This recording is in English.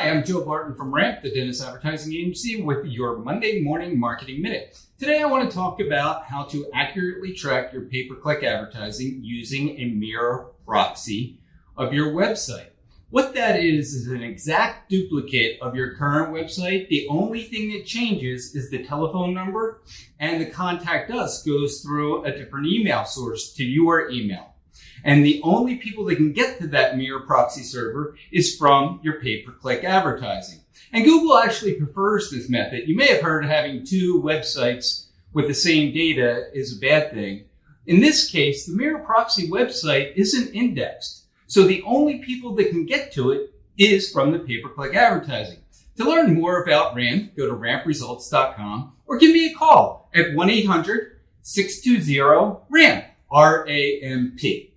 Hi, I'm Joe Barton from RAMP, the Dennis Advertising Agency, with your Monday Morning Marketing Minute. Today I want to talk about how to accurately track your pay-per-click advertising using a mirror proxy of your website. What that is an exact duplicate of your current website. The only thing that changes is the telephone number, and the contact us goes through a different email source to your email. And the only people that can get to that mirror proxy server is from your pay-per-click advertising. And Google actually prefers this method. You may have heard having two websites with the same data is a bad thing. In this case, the mirror proxy website isn't indexed. So the only people that can get to it is from the pay-per-click advertising. To learn more about RAMP, go to rampresults.com or give me a call at 1-800-620-RAMP, R-A-M-P.